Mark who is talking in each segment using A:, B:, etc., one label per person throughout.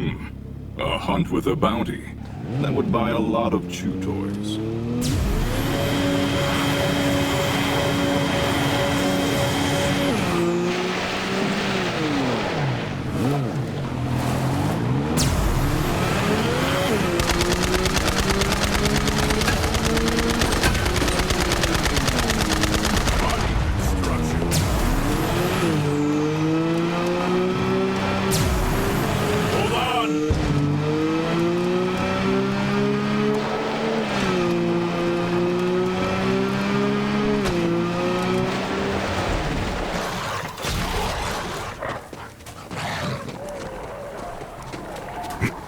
A: A hunt with a bounty. That would buy a lot of chew toys.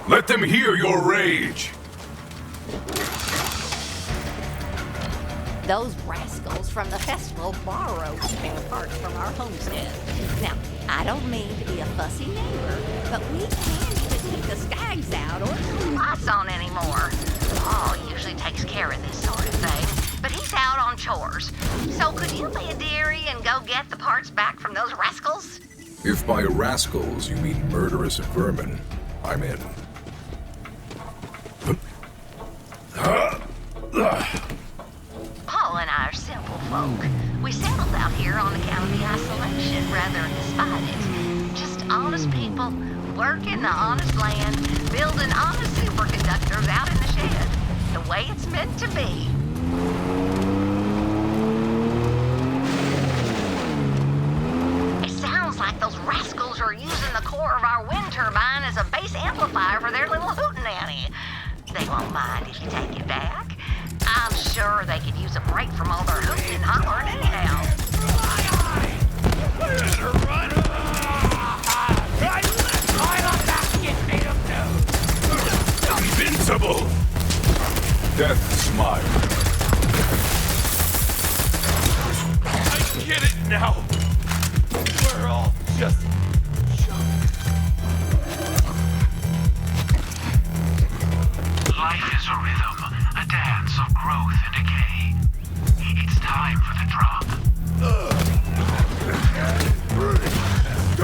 A: Let them hear your rage!
B: Those rascals from the festival borrowed spare parts from our homestead. Now, I don't mean to be a fussy neighbor, but we can't even keep the skags out or the lights on anymore. Paul usually takes care of this sort of thing, but he's out on chores. So could you be a dearie and go get the parts back from those rascals?
A: If by rascals you mean murderous vermin, I'm in.
B: Paul and I are simple folk. We settled out here on account of the isolation rather than despite it. Just honest people, working the honest land, building honest superconductors out in the shed. The way it's meant to be. It sounds like those rascals are using the core of our wind turbine as a base amplifier for their little hootenanny. They won't mind if you take it back. I'm sure they could use a break from all their hooting and hollering anyhow.
A: Invincible! Death smile.
C: I get it now. We're all just junk.
D: Life is a rhythm, a dance of growth and decay. It's time for the drop.
C: 3, 2,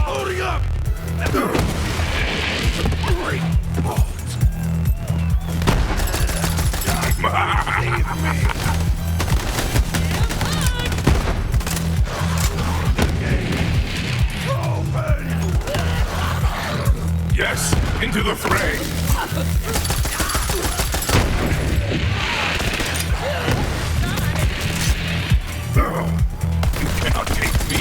C: loading up. Great balls. Save me.
A: Yes, into the fray! You cannot take me!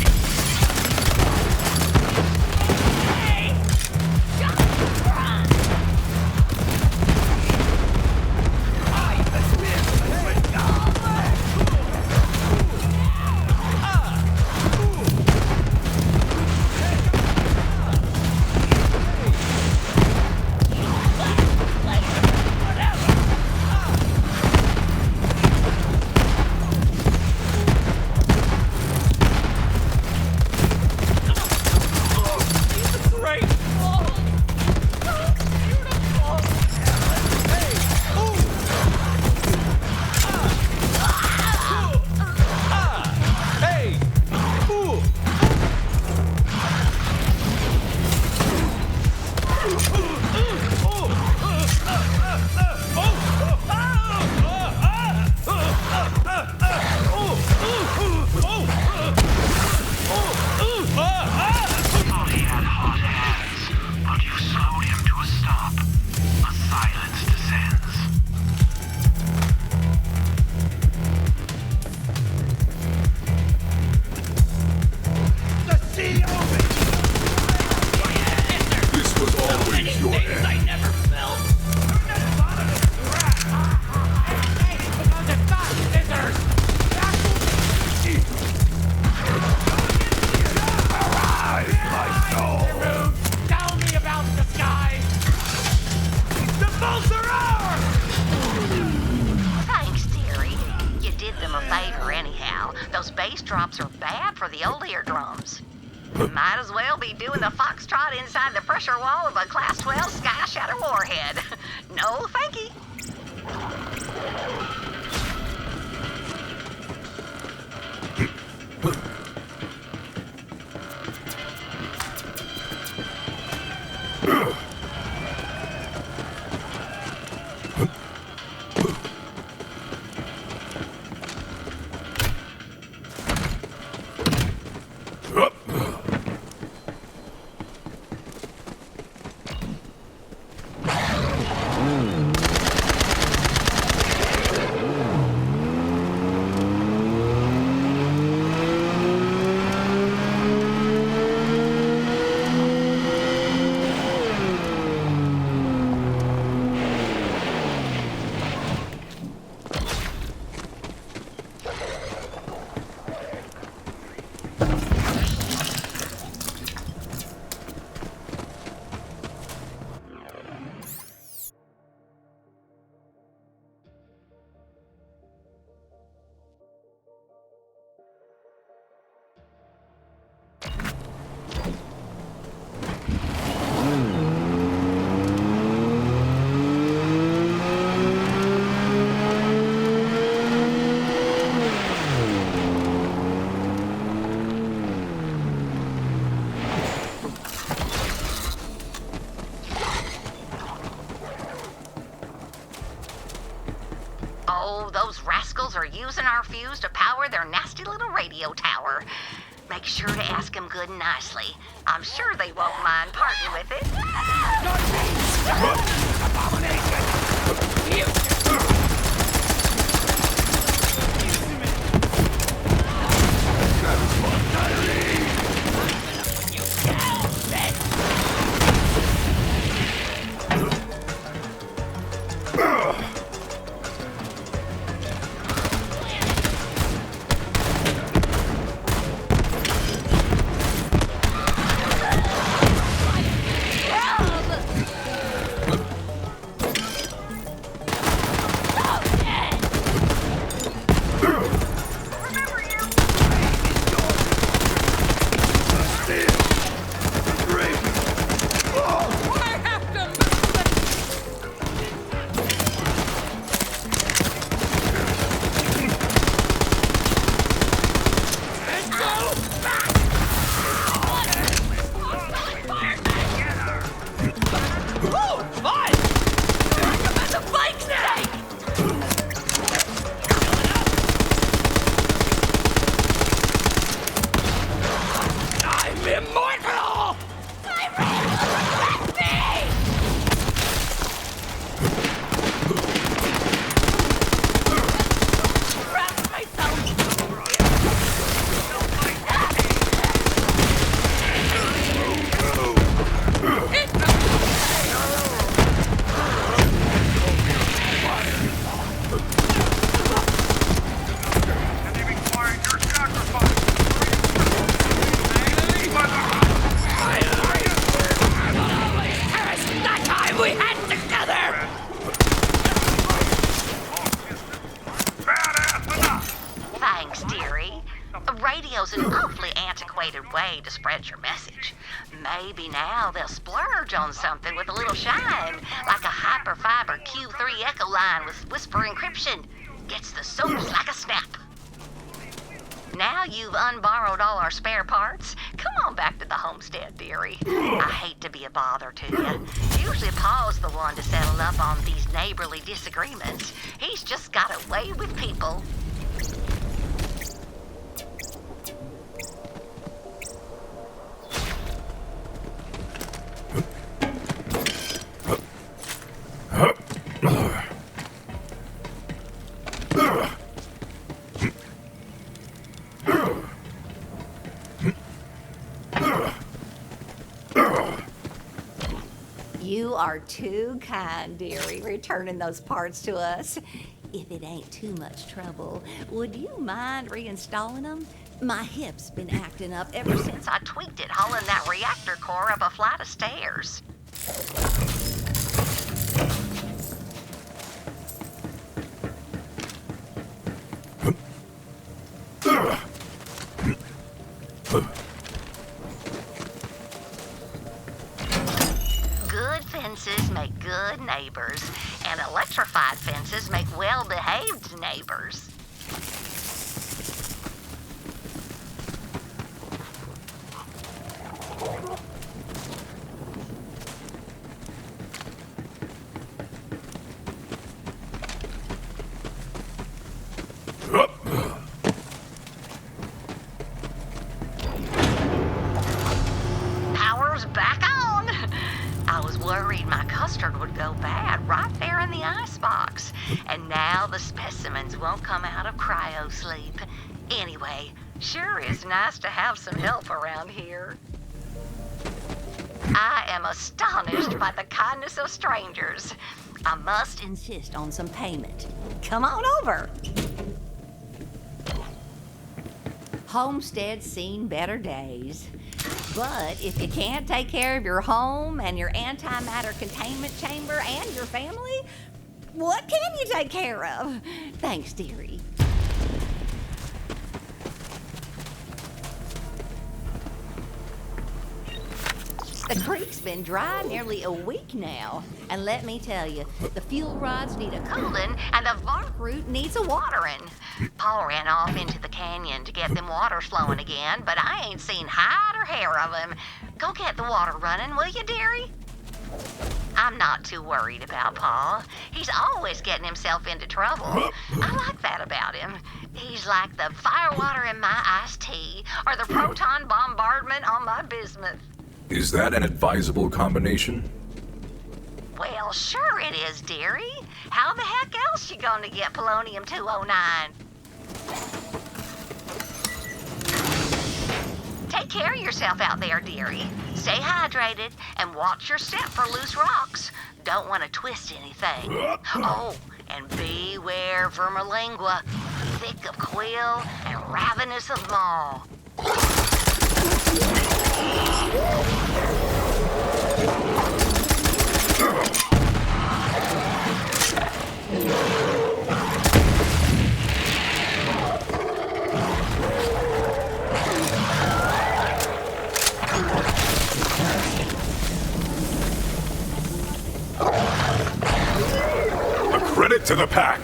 B: Those bass drops are bad for the old eardrums. Might as well be doing the foxtrot inside the pressure wall of a Class 12 Sky Shatter warhead. No, thank you. rebels are using our fuse to power their nasty little radio tower. Make sure to ask them good and nicely. I'm sure they won't mind parting with it. Way to spread your message. Maybe now they'll splurge on something with a little shine, like a hyperfiber Q3 echo line with whisper encryption. Gets the soaps like a snap. Now you've unborrowed all our spare parts, come on back to the homestead, dearie. I hate to be a bother to you. Usually Paul's the one to settle up on these neighborly disagreements. He's just got a way with people. You are too kind, dearie, returning those parts to us. If it ain't too much trouble, would you mind reinstalling them? My hip's been acting up ever since I tweaked it hauling that reactor core up a flight of stairs. Fences make good neighbors, and electrified fences make well-behaved neighbors. Power's back on! I was worried my custard would go bad right there in the icebox. And now the specimens won't come out of cryo sleep. Anyway, sure is nice to have some help around here. I am astonished by the kindness of strangers. I must insist on some payment. Come on over. Homestead's seen better days. But if you can't take care of your home and your antimatter containment chamber and your family, what can you take care of? Thanks, dearie. The creek's been dry nearly a week now. And let me tell you, the fuel rods need a cooling and the bark root needs a watering. Paul ran off into the canyon to get them waters flowing again, but I ain't seen hide or hair of him. Go get the water running, will you, dearie? I'm not too worried about Pa. He's always getting himself into trouble. I like that about him. He's like the firewater in my iced tea, or the proton bombardment on my bismuth.
A: Is that an advisable combination?
B: Well, sure it is, dearie. How the heck else you gonna get polonium-209? Take care of yourself out there, dearie. Stay hydrated and watch your step for loose rocks. Don't want to twist anything. Oh, and beware vermilingua, thick of quill and ravenous of maw.
A: A credit to the pack.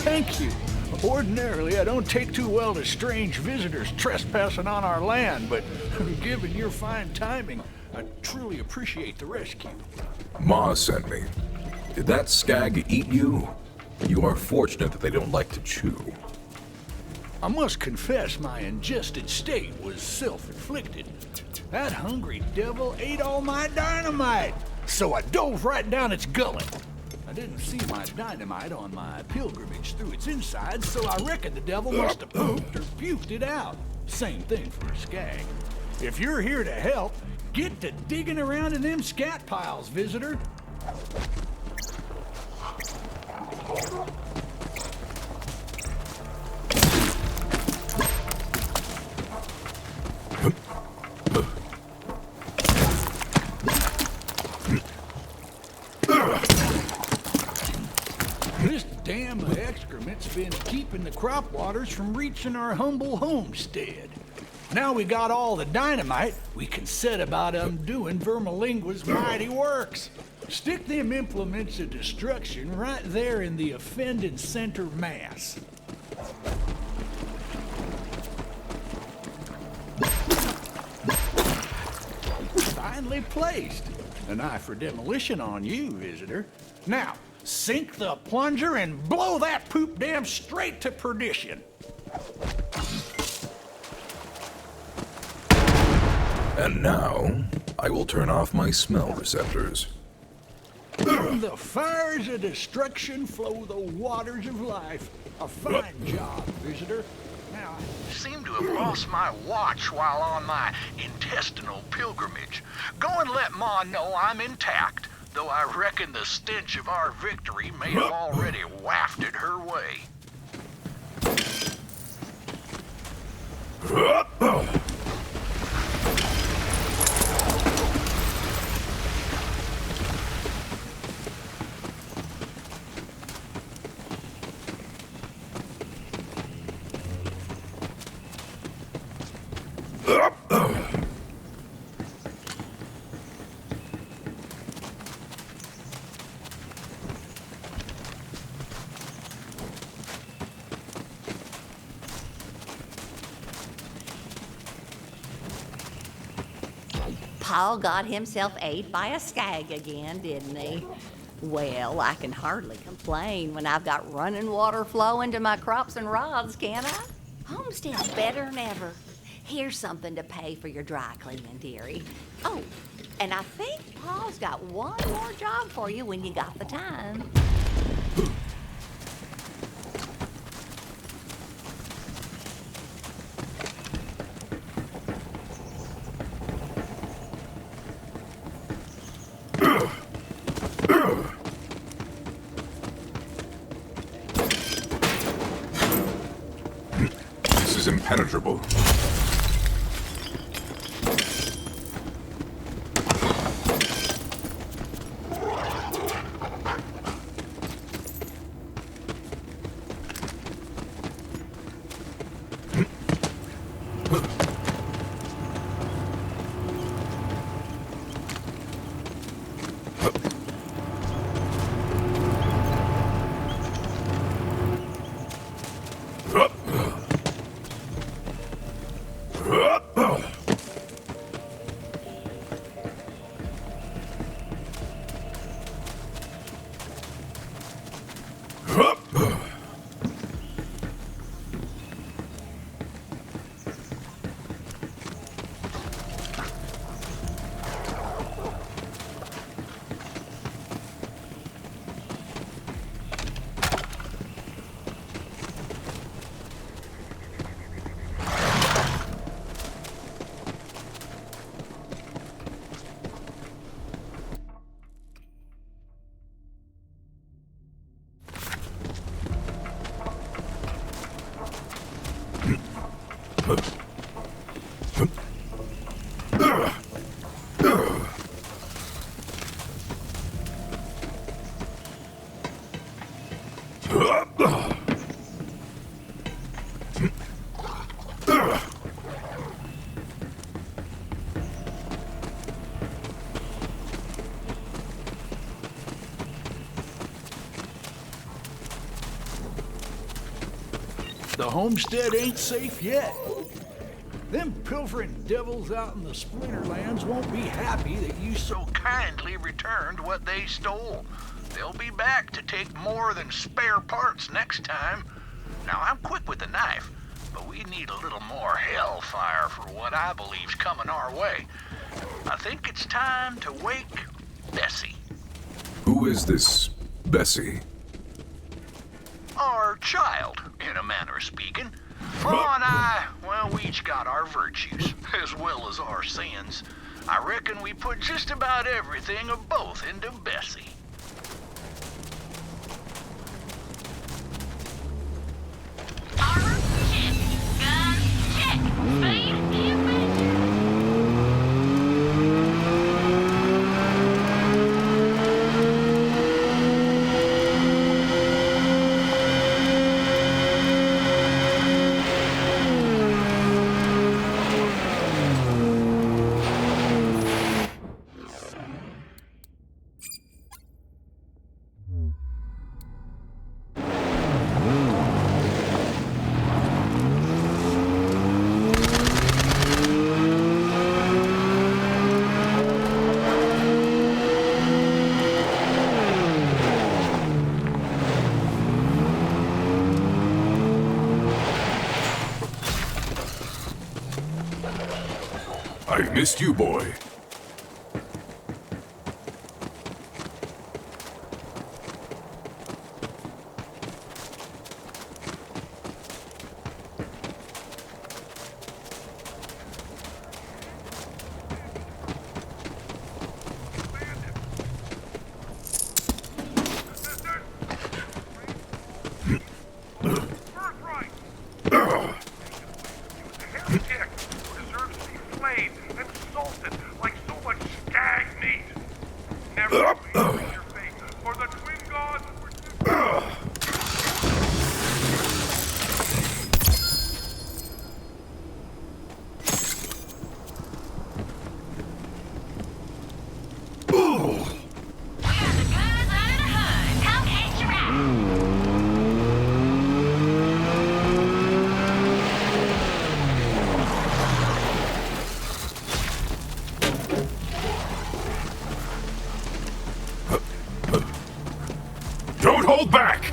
E: Thank you. Ordinarily, I don't take too well to strange visitors trespassing on our land, but given your fine timing, I truly appreciate the rescue.
A: Ma sent me. Did that skag eat you? You are fortunate that they don't like to chew.
E: I must confess my ingested state was self-inflicted. That hungry devil ate all my dynamite, so I dove right down its gullet. I didn't see my dynamite on my pilgrimage through its insides, so I reckon the devil must have pooped or puked it out. Same thing for a skag. If you're here to help, get to digging around in them scat piles, visitor. This damn excrement's been keeping the crop waters from reaching our humble homestead. Now we got all the dynamite, we can set about undoing Vermilingua's mighty works. Stick them implements of destruction right there in the offending center mass. Finely placed. An eye for demolition on you, visitor. Now, sink the plunger and blow that poop dam straight to perdition.
A: And now, I will turn off my smell receptors.
E: From the fires of destruction flow the waters of life. A fine job, visitor. Now,
C: I seem to have lost my watch while on my intestinal pilgrimage. Go and let Ma know I'm intact, though I reckon the stench of our victory may have already wafted her way.
B: Paul got himself ate by a skag again, didn't he? Well, I can hardly complain when I've got running water flowing to my crops and rods, can I? Homestead's better than ever. Here's something to pay for your dry cleaning, dearie. Oh, and I think Paul's got one more job for you when you got the time.
A: This is impenetrable.
E: The homestead ain't safe yet. Them pilfering devils out in the Splinterlands won't be happy that you
C: So kindly returned what they stole. They'll be back to take more than spare parts next time. Now, I'm quick with the knife, but we need a little more hellfire for what I believe's coming our way. I think it's time to wake Bessie.
A: Who is this Bessie?
C: Our child, in a manner of speaking. Ma and I, well, we each got our virtues, as well as our sins. I reckon we put just about everything of both into Bessie.
D: Armor check. Gun check. Speed image.
A: I missed you, boy.
F: Like
A: Don't hold back!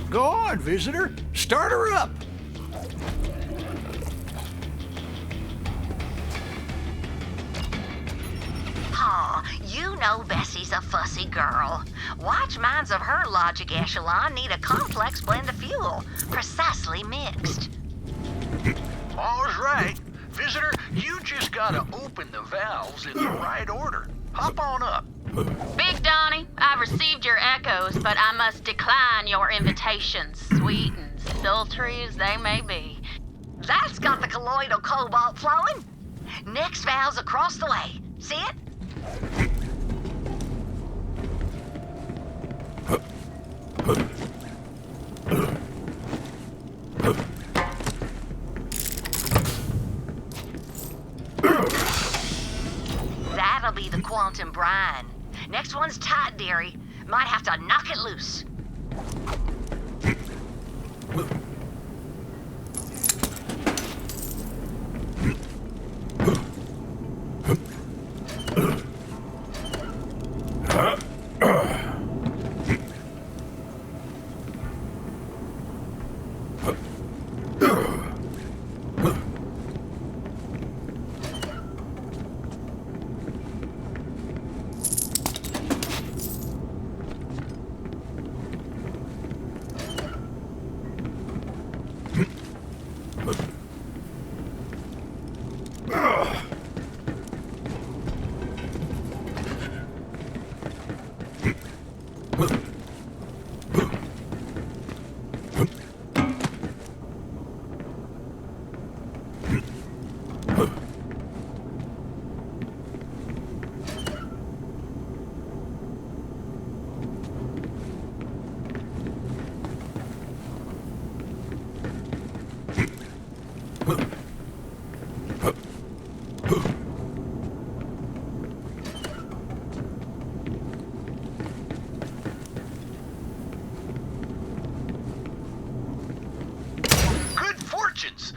E: Go on, visitor. Start her up.
B: Aw, you know Bessie's a fussy girl. Watch minds of her logic echelon need a complex blend of fuel, precisely mixed.
C: All's right. Visitor, you just gotta open the valves in the right order. Hop on up.
F: Big Donnie, I've received your echoes, but I must decline your invitations, sweet and sultry as they may be.
B: That's got the colloidal cobalt flowing. Next valve's across the way. See it? That'll be the quantum brine. Next one's tight, dearie. Might have to knock it loose.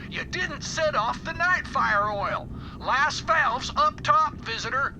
C: You didn't set off the night fire oil. Last valve's up top, visitor.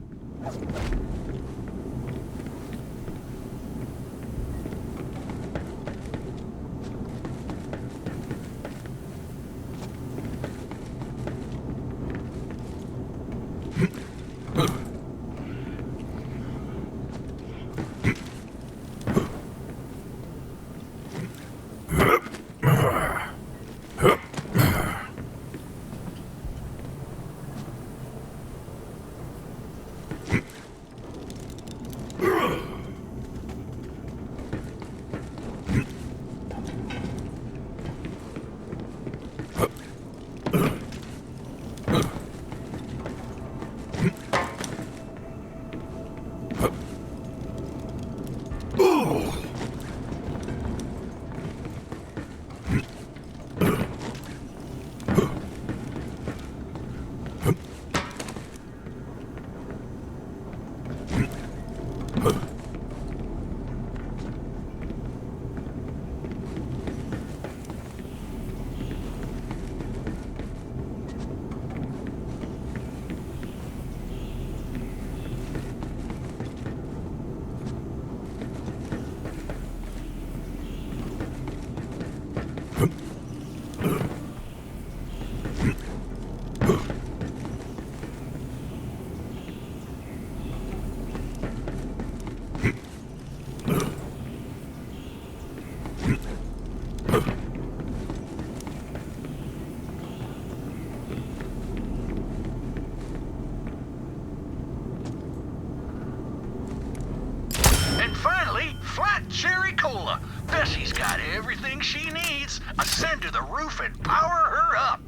C: Flat cherry cola. Bessie's got everything she needs. Ascend to the roof and power her up.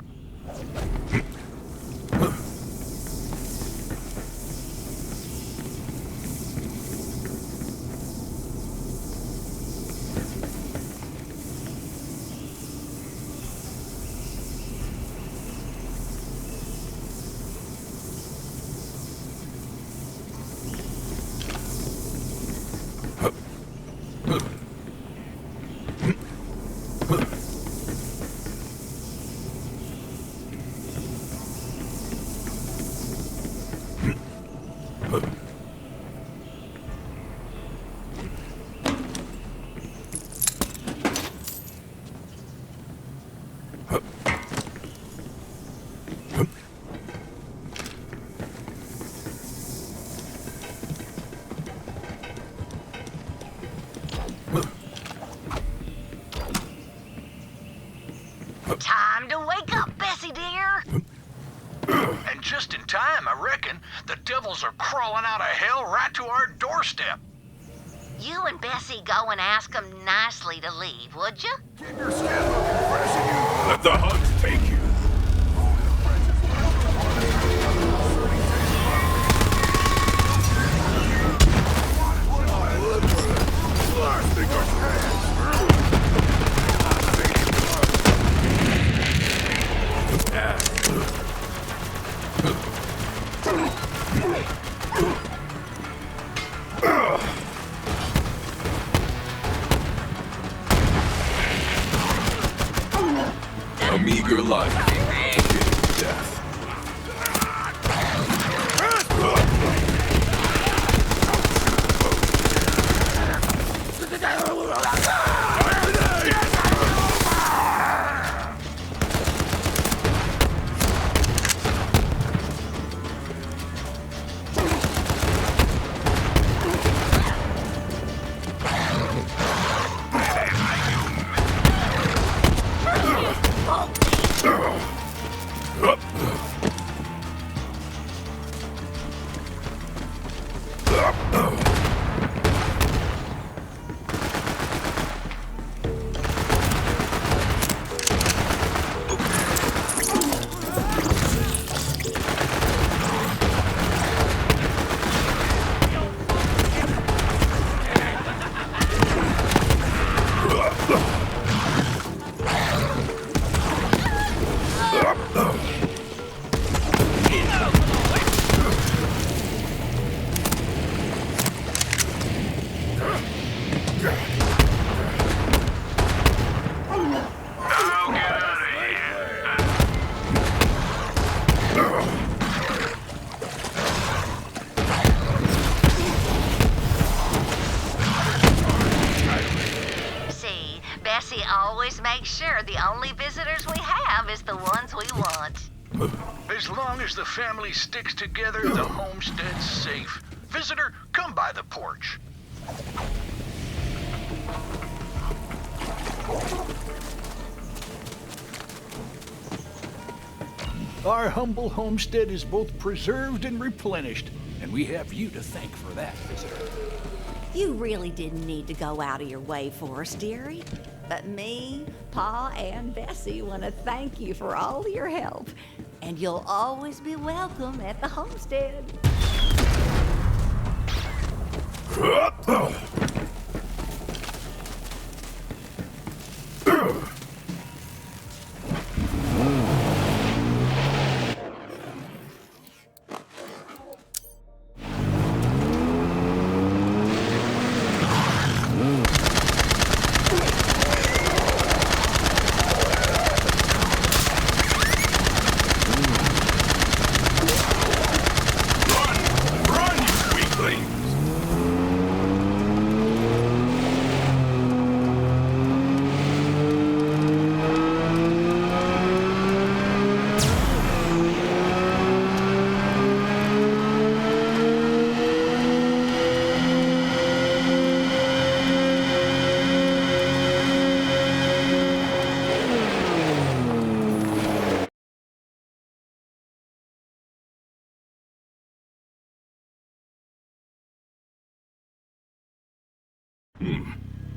C: Just in time, I reckon. The devils are crawling out of hell right to our doorstep.
B: You and Bessie go and ask them nicely to leave, would you?
A: Keep your skin looking fresh and you... Let the hunt take you. Blasting our hands. A meager life. Death.
B: Bessie always makes sure the only visitors we have is the ones we want.
C: As long as the family sticks together, the homestead's safe. Visitor, come by the porch.
E: Our humble homestead is both preserved and replenished, and we have you to thank for that, visitor.
B: You really didn't need to go out of your way for us, dearie. But me, Pa, and Bessie want to thank you for all your help. And you'll always be welcome at the homestead.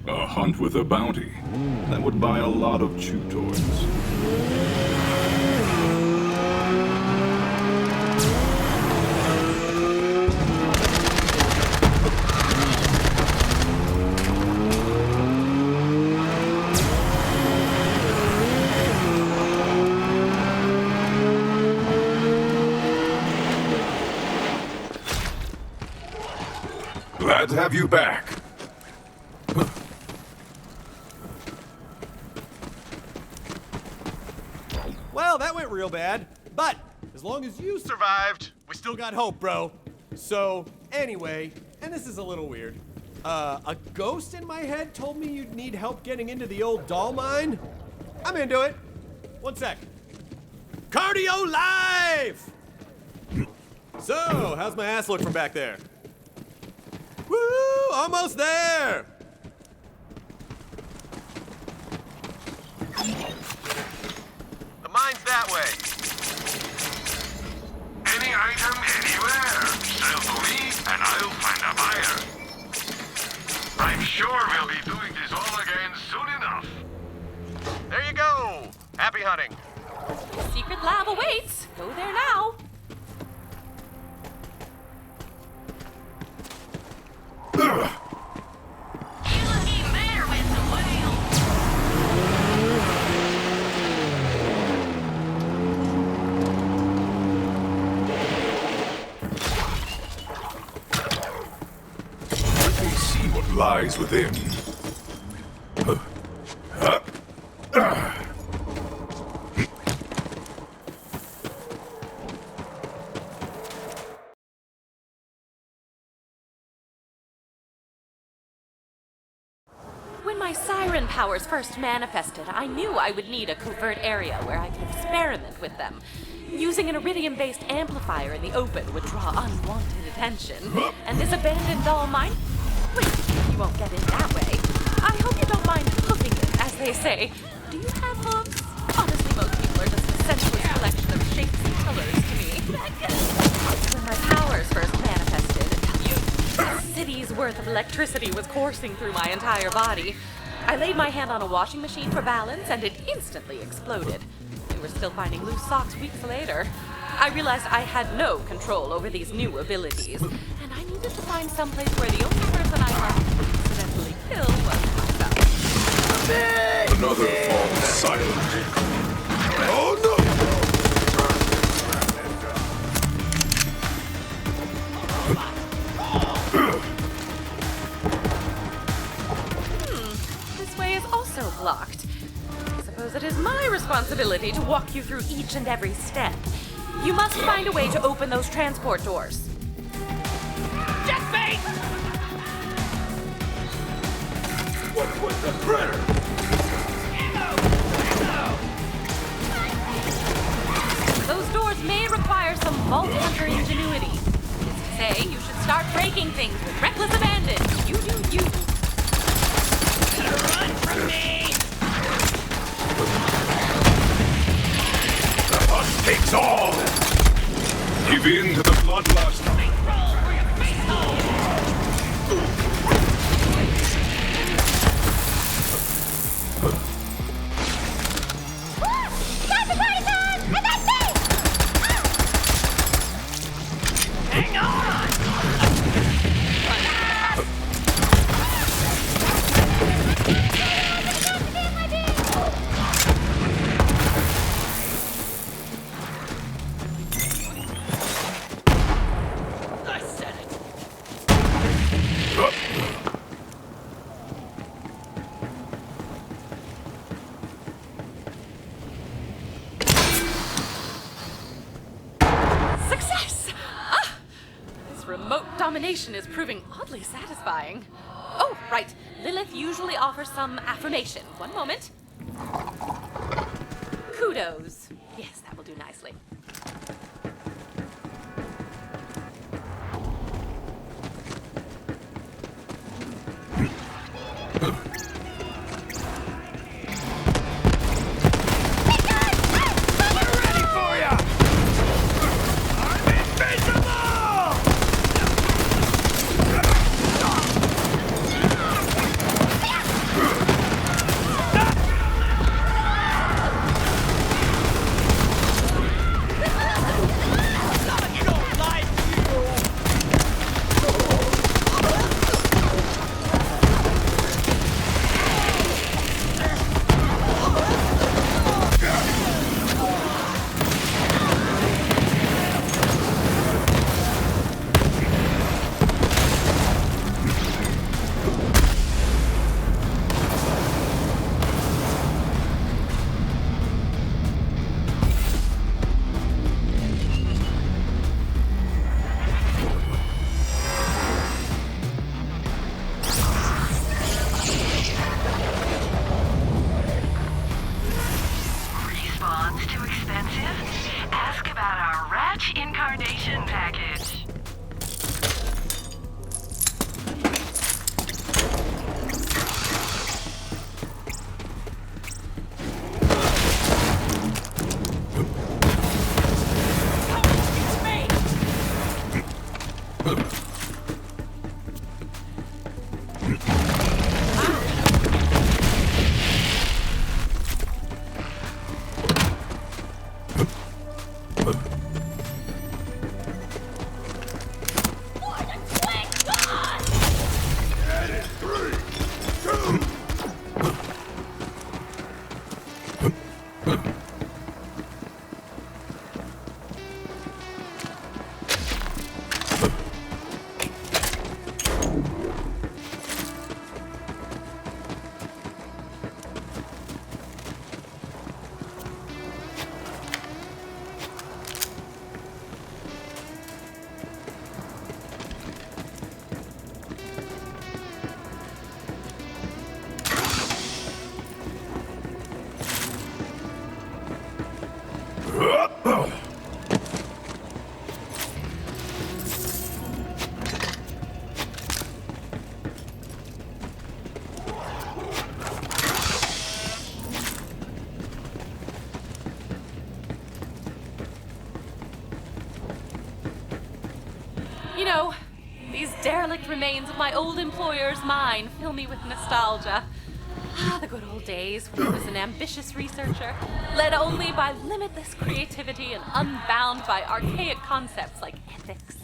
A: A hunt with a bounty. That would buy a lot of chew toys. Glad to have you back.
G: Well, that went real bad. But as long as you survived, we still got hope, bro. So, anyway, and this is a little weird. A ghost in my head told me you'd need help getting into the old doll mine. I'm into it. One sec. Cardio live! So, how's my ass look from back there? Woo! Almost there!
C: The mine's that way. Any
D: sure we'll be doing this all again soon enough.
G: There you go. Happy hunting.
H: Secret lab awaits. Go there now.
F: You look even better with the whale.
A: Let me see what lies within.
H: When my siren powers first manifested, I knew I would need a covert area where I could experiment with them. Using an iridium-based amplifier in the open would draw unwanted attention. And this abandoned doll mine... Wait, you won't get in that way. I hope you don't mind hoofing it, as they say. Do you have hooves? Honestly, most people are just a senseless collection of shapes and colors to me. When my powers first manifested, a city's worth of electricity was coursing through my entire body. I laid my hand on a washing machine for balance, and it instantly exploded. We were still finding loose socks weeks later. I realized I had no control over these new abilities, and I needed to find someplace where the only person I had to accidentally kill was myself.
A: Another false silent. Oh no!
H: This way is also blocked. I suppose it is my responsibility to walk you through each and every step. You must find a way to open those transport doors.
E: Checkmate!
A: What was the critter?
H: Those doors may require some vault hunter ingenuity. It's to say, you should start breaking things with reckless abandon. You do you.
E: Run from me!
A: The hunt takes all! Give in to the bloodlust!
E: Hang on! I said it.
H: Success! Ah! This remote domination is proving oddly satisfying. Oh, right. Lilith usually offers some affirmation. One moment. Kudos. Yes, that will do nicely.
E: We're ready for ya! I'm invincible! Not your life, you!
H: imperfect remains of my old employer's mine fill me with nostalgia. Ah, the good old days when I was an ambitious researcher, led only by limitless creativity and unbound by archaic concepts like ethics.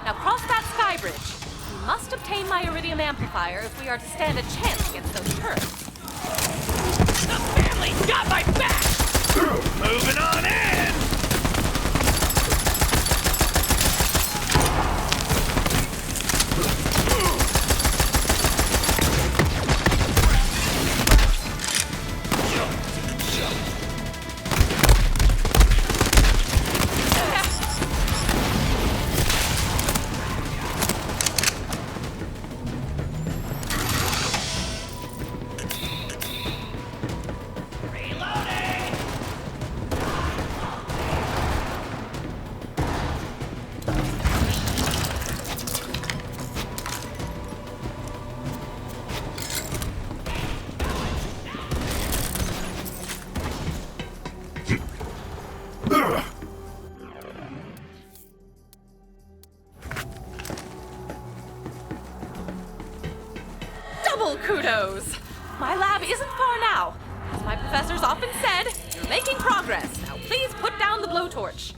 H: Now cross that sky bridge. We must obtain my iridium amplifier if we are to stand a chance against those turrets.
D: The family's got my back! Moving on in!
H: Double kudos! My lab isn't far now. As my professors often said, you're making progress. Now please put down the blowtorch.